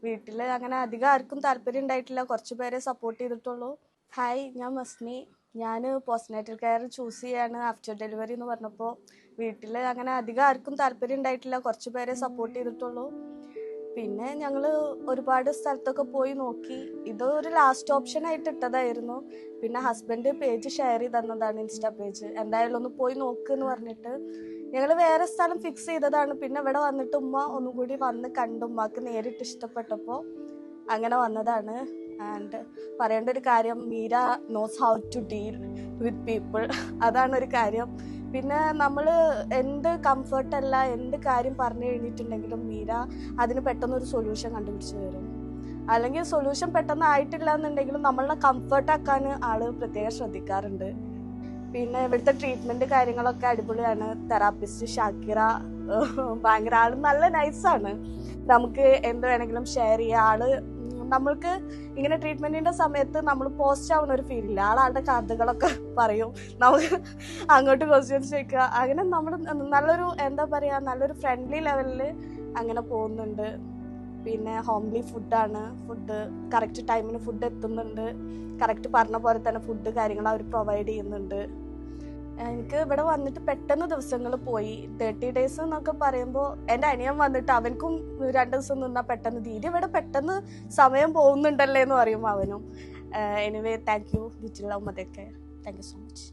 വീട്ടിൽ അങ്ങനെ അധികം ആർക്കും താല്പര്യം ഉണ്ടായിട്ടില്ല, കുറച്ച് പേരെ സപ്പോർട്ട് ചെയ്തിട്ടുള്ളൂ. ഹായ്, ഞാൻ മസ്നി. ഞാൻ പോസ്റ്റ്നേറ്റൽ കെയർ ചൂസ് ചെയ്യാണ് ആഫ്റ്റർ ഡെലിവറി എന്ന് പറഞ്ഞപ്പോൾ വീട്ടിൽ അങ്ങനെ അധികം ആർക്കും താല്പര്യം ഉണ്ടായിട്ടില്ല, കുറച്ച് പേരെ സപ്പോർട്ട് ചെയ്തിട്ടുള്ളൂ. പിന്നെ ഞങ്ങൾ ഒരുപാട് സ്ഥലത്തൊക്കെ പോയി നോക്കി. ഇത് ഒരു ലാസ്റ്റ് ഓപ്ഷൻ ആയിട്ട് ഇട്ടതായിരുന്നു. പിന്നെ ഹസ്ബൻഡ് പേജ് ഷെയർ ചെയ്ത് തന്നതാണ്, ഇൻസ്റ്റാ പേജ്. എന്തായാലും ഒന്ന് പോയി നോക്കുമെന്ന് പറഞ്ഞിട്ട് ഞങ്ങൾ വേറെ സ്ഥലം ഫിക്സ് ചെയ്തതാണ്. പിന്നെ ഇവിടെ വന്നിട്ട് ഉമ്മ ഒന്നും കൂടി വന്ന് കണ്ടു, ഉമ്മക്ക് നേരിട്ട് ഇഷ്ടപ്പെട്ടപ്പോൾ അങ്ങനെ വന്നതാണ്. ആൻഡ് പറയേണ്ട ഒരു കാര്യം, Meera knows how to deal with people, അതാണ് ഒരു കാര്യം. പിന്നെ നമ്മൾ എന്ത് കംഫർട്ടല്ല എന്ത് കാര്യം പറഞ്ഞു കഴിഞ്ഞിട്ടുണ്ടെങ്കിലും മീര അതിന് പെട്ടെന്നൊരു സൊല്യൂഷൻ കണ്ടുപിടിച്ച് തരും. അല്ലെങ്കിൽ സൊല്യൂഷൻ പെട്ടെന്ന് ആയിട്ടില്ല എന്നുണ്ടെങ്കിലും നമ്മളെ കംഫർട്ടാക്കാൻ ആള് പ്രത്യേകം ശ്രദ്ധിക്കാറുണ്ട്. പിന്നെ ഇവിടുത്തെ ട്രീറ്റ്മെന്റ് കാര്യങ്ങളൊക്കെ അടിപൊളിയാണ്. തെറാപ്പിസ്റ്റ് ഷാക്കിറ ഭയങ്കര ആള് നല്ല നൈസാണ്. നമുക്ക് എന്ത് വേണമെങ്കിലും ഷെയർ ചെയ്യാം. ആള് നമ്മൾക്ക് ഇങ്ങനെ ട്രീറ്റ്മെന്റിന്റെ സമയത്ത് നമ്മൾ പോസ്റ്റ് ആവുന്ന ഒരു ഫീൽ ഇല്ല. ആളുടെ കഥകളൊക്കെ പറയും, നമുക്ക് അങ്ങോട്ട് ക്വസ്റ്റ്യൻസ് ചോദിക്കുക. അങ്ങനെ നമ്മൾ നല്ലൊരു എന്താ പറയുക, നല്ലൊരു ഫ്രണ്ട്ലി ലെവലിൽ അങ്ങനെ പോകുന്നുണ്ട്. പിന്നെ ഹോംലി ഫുഡാണ്. ഫുഡ് കറക്റ്റ് ടൈമിന് ഫുഡ് എത്തുന്നുണ്ട്. കറക്റ്റ് പറഞ്ഞ പോലെ തന്നെ ഫുഡ് കാര്യങ്ങൾ അവർ പ്രൊവൈഡ് ചെയ്യുന്നുണ്ട്. എനിക്ക് ഇവിടെ വന്നിട്ട് പെട്ടെന്ന് ദിവസങ്ങൾ പോയി. 30 days എന്നൊക്കെ പറയുമ്പോൾ എൻ്റെ അനിയൻ വന്നിട്ട് അവനക്കും 2 ദിവസം നിന്നാൽ പെട്ടെന്ന് തീരെ ഇവിടെ പെട്ടെന്ന് സമയം പോകുന്നുണ്ടല്ലേ എന്ന് പറയും അവനും. Anyway, thank you little love mother care. Thank you so much.